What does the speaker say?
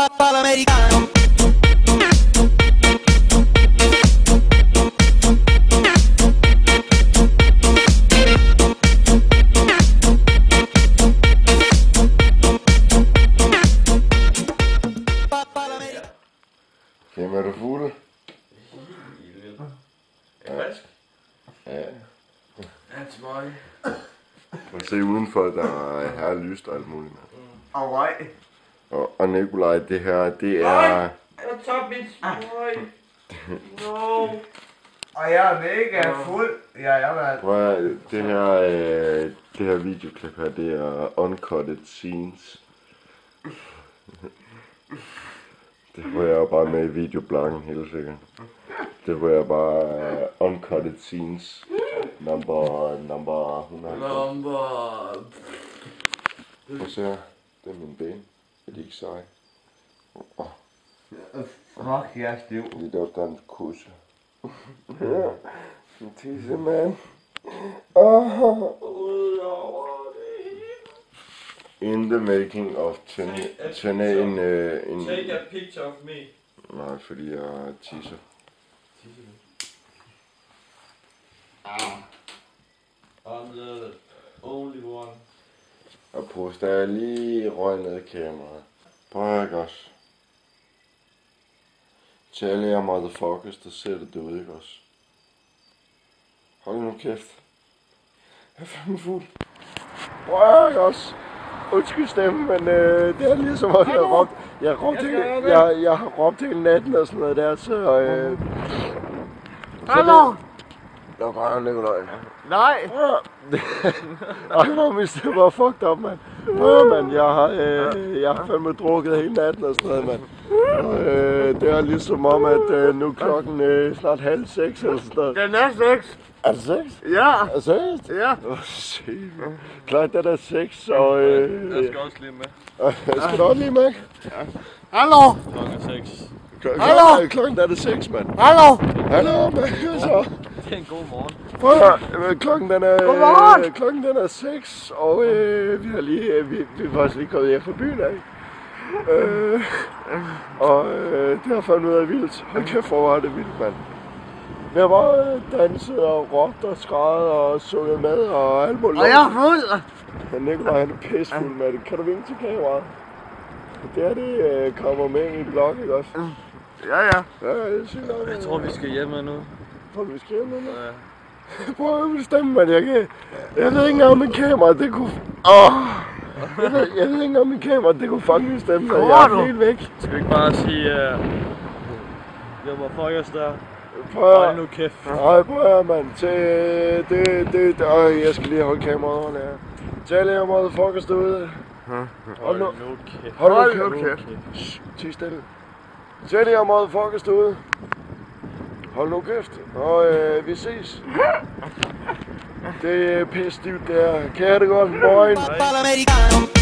Papà l'americano. Hvem er du fugle? Er det frisk? Ja. Ja, til mig. Man se udenfor, der er her lyst og alt muligt. Alright. Og Nikolaj, det her, det Nej! er... Jeg tager mit smøg. No. Og jeg er mega fuld. Jeg er Prøv at, det her videoklip her, det er uncut scenes. Det var jeg bare med i videobloggen, helt sikkert. Det var jeg bare uncut scenes. Number 100. Prøv at se her. Det er mine ben. Er de ikke seje? Fuck, jeg er stiv. Lige der er en kusse. Ja. En tisse, mand. In the making of Tene in... Take a picture of me. Nej, fordi jeg tisser. I'm the only one. Og poster jeg lige røg ned i kameraet. Prøv ikke også? Til alle jer motherfuckers, der ser det derude, ikke også? Hold nu kæft. Jeg er fandme fuld. Prøv ikke også? Undskyld stemme, men det er ligesom om jeg har råbt hele natten og sådan noget der, så Hallo! Luk røven, Nikolaj. Nej! Ej, hvor hvis det var fucked up, mand. Prøv, mand, jeg har fandme drukket hele natten og sådan noget, mand. Det er ligesom om, at nu klokken snart 5:30 eller sådan noget. Den er 6. Er det 6? Ja! Er det seriøst? Ja! Se, klart, den er 6, og Jeg skal også lige med. skal du også lige med? Hallo! Klokken 6. Hallo? Klokken er det 6, mand. Hallo! Hallo, mand. Så. Det er en god morgen. Prøv at høre, klokken den er... Godmorgen! Klokken den er 6, og vi har lige... Vi er faktisk lige kommet hjem fra byen af. Det har fandme været vildt. Hold kæft, hvor var det vildt, mand. Vi har bare danset og råbt og skreget og sunget med og alt muligt. Og jeg er fuld! Men Nikolaj, han er pissefuld med det. Kan du vinke til kameraet? Det her, det kommer med i min blog, ikke også? Ja, ja. Ja, det er sygt nok. Jeg tror, vi skal hjem nu. Tror du, vi skal hjem nu? Ja. Prøv at bestemme, mand. Jeg ved ikke engang, om min kamera, det kunne... Jeg ved ikke engang, om min kamera, det kunne fange min stemme. Jeg er helt væk. Skal vi ikke bare sige... Jeg må fuck os der. Hold nu kæft. Nej, prøv at høre, mand. Jeg skal lige holde kameraet over her. Til alle jer motherfuckers derude. Hold nu kæft. Hold nu kæft. Tig stille. Til alle jer motherfuckers derude. Hold nu kæft. Og vi ses. Det er pisse stivt der. Kan I have det godt? Morgen. Papà l'americano.